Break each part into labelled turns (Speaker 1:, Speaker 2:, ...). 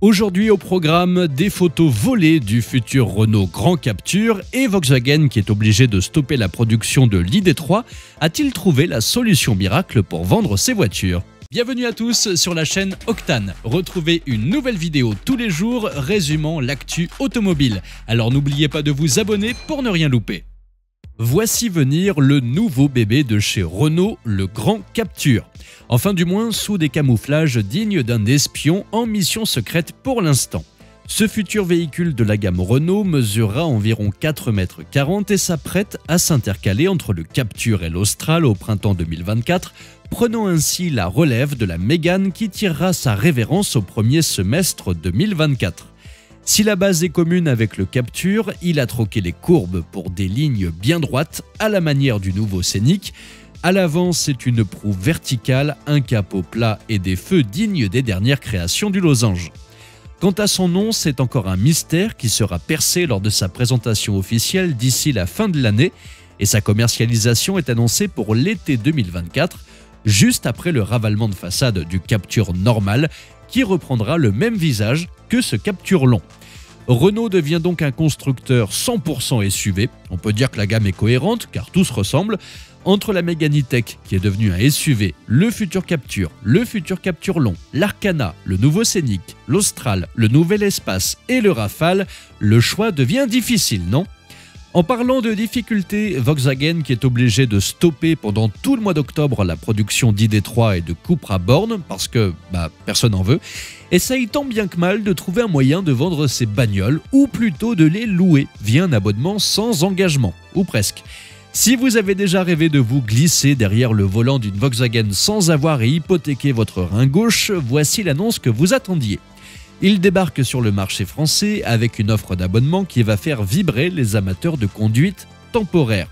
Speaker 1: Aujourd'hui au programme, des photos volées du futur Renault Grand Captur et Volkswagen qui est obligé de stopper la production de l'ID3. A-t-il trouvé la solution miracle pour vendre ses voitures ? Bienvenue à tous sur la chaîne Octane. Retrouvez une nouvelle vidéo tous les jours résumant l'actu automobile. Alors n'oubliez pas de vous abonner pour ne rien louper. Voici venir le nouveau bébé de chez Renault, le Grand Captur. Enfin du moins sous des camouflages dignes d'un espion en mission secrète pour l'instant. Ce futur véhicule de la gamme Renault mesurera environ 4,40 m et s'apprête à s'intercaler entre le Captur et l'Austral au printemps 2024, prenant ainsi la relève de la Mégane qui tirera sa révérence au premier semestre 2024. Si la base est commune avec le Captur, il a troqué les courbes pour des lignes bien droites à la manière du nouveau Scénic. À l'avant, c'est une proue verticale, un capot plat et des feux dignes des dernières créations du losange. Quant à son nom, c'est encore un mystère qui sera percé lors de sa présentation officielle d'ici la fin de l'année et sa commercialisation est annoncée pour l'été 2024, juste après le ravalement de façade du Captur normal qui reprendra le même visage que ce Captur long. Renault devient donc un constructeur 100% SUV. On peut dire que la gamme est cohérente car tout se ressemble. Entre la Mégane E-Tech qui est devenue un SUV, le futur Captur, le futur Captur long, l'Arcana, le nouveau Scénic, l'Austral, le nouvel Espace et le Rafale, le choix devient difficile, non ? En parlant de difficultés, Volkswagen qui est obligé de stopper pendant tout le mois d'octobre la production d'ID3 et de Cupra Born parce que personne n'en veut, essaye tant bien que mal de trouver un moyen de vendre ses bagnoles ou plutôt de les louer via un abonnement sans engagement, ou presque. Si vous avez déjà rêvé de vous glisser derrière le volant d'une Volkswagen sans avoir à hypothéquer votre rein gauche, voici l'annonce que vous attendiez. Il débarque sur le marché français avec une offre d'abonnement qui va faire vibrer les amateurs de conduite temporaire.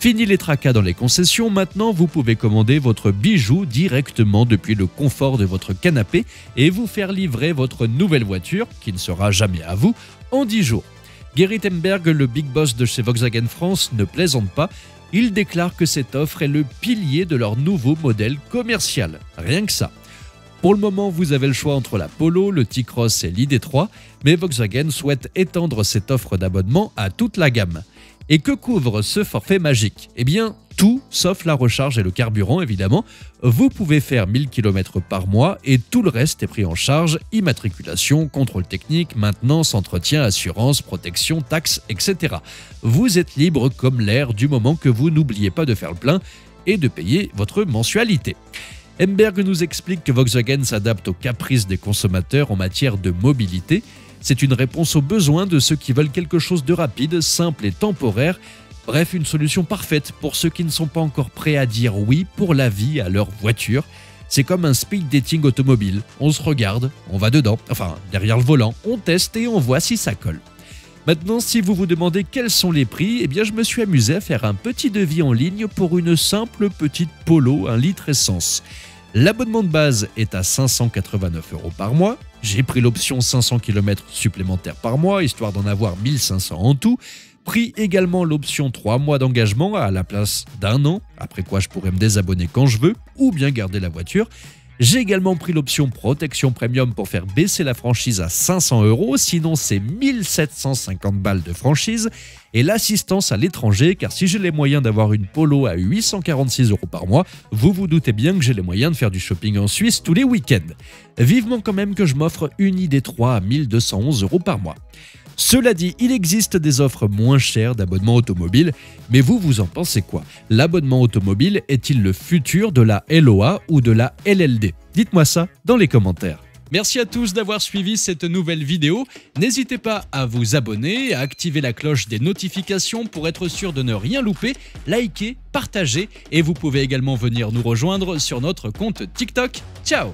Speaker 1: Fini les tracas dans les concessions, maintenant vous pouvez commander votre bijou directement depuis le confort de votre canapé et vous faire livrer votre nouvelle voiture, qui ne sera jamais à vous, en 10 jours. Gerrit Emberg, le big boss de chez Volkswagen France, ne plaisante pas. Il déclare que cette offre est le pilier de leur nouveau modèle commercial. Rien que ça. Pour le moment, vous avez le choix entre la Polo, le T-Cross et l'ID3, mais Volkswagen souhaite étendre cette offre d'abonnement à toute la gamme. Et que couvre ce forfait magique ? Eh bien, tout sauf la recharge et le carburant, évidemment. Vous pouvez faire 1000 km par mois et tout le reste est pris en charge, immatriculation, contrôle technique, maintenance, entretien, assurance, protection, taxes, etc. Vous êtes libre comme l'air du moment que vous n'oubliez pas de faire le plein et de payer votre mensualité. Emberg nous explique que Volkswagen s'adapte aux caprices des consommateurs en matière de mobilité. C'est une réponse aux besoins de ceux qui veulent quelque chose de rapide, simple et temporaire. Bref, une solution parfaite pour ceux qui ne sont pas encore prêts à dire oui pour la vie à leur voiture. C'est comme un speed dating automobile. On se regarde, on va dedans, enfin derrière le volant, on teste et on voit si ça colle. Maintenant, si vous vous demandez quels sont les prix, eh bien je me suis amusé à faire un petit devis en ligne pour une simple petite Polo 1 litre essence. L'abonnement de base est à 589 € par mois. J'ai pris l'option 500 km supplémentaires par mois, histoire d'en avoir 1500 en tout. Pris également l'option 3 mois d'engagement à la place d'1 an, après quoi je pourrais me désabonner quand je veux, ou bien garder la voiture. J'ai également pris l'option protection premium pour faire baisser la franchise à 500 €, sinon c'est 1750 balles de franchise, et l'assistance à l'étranger, car si j'ai les moyens d'avoir une Polo à 846 € par mois, vous vous doutez bien que j'ai les moyens de faire du shopping en Suisse tous les week-ends. Vivement quand même que je m'offre une ID3 à 1211 € par mois. Cela dit, il existe des offres moins chères d'abonnement automobile, mais vous en pensez quoi ? L'abonnement automobile est-il le futur de la LOA ou de la LLD ? Dites-moi ça dans les commentaires. Merci à tous d'avoir suivi cette nouvelle vidéo. N'hésitez pas à vous abonner, à activer la cloche des notifications pour être sûr de ne rien louper, liker, partager et vous pouvez également venir nous rejoindre sur notre compte TikTok. Ciao !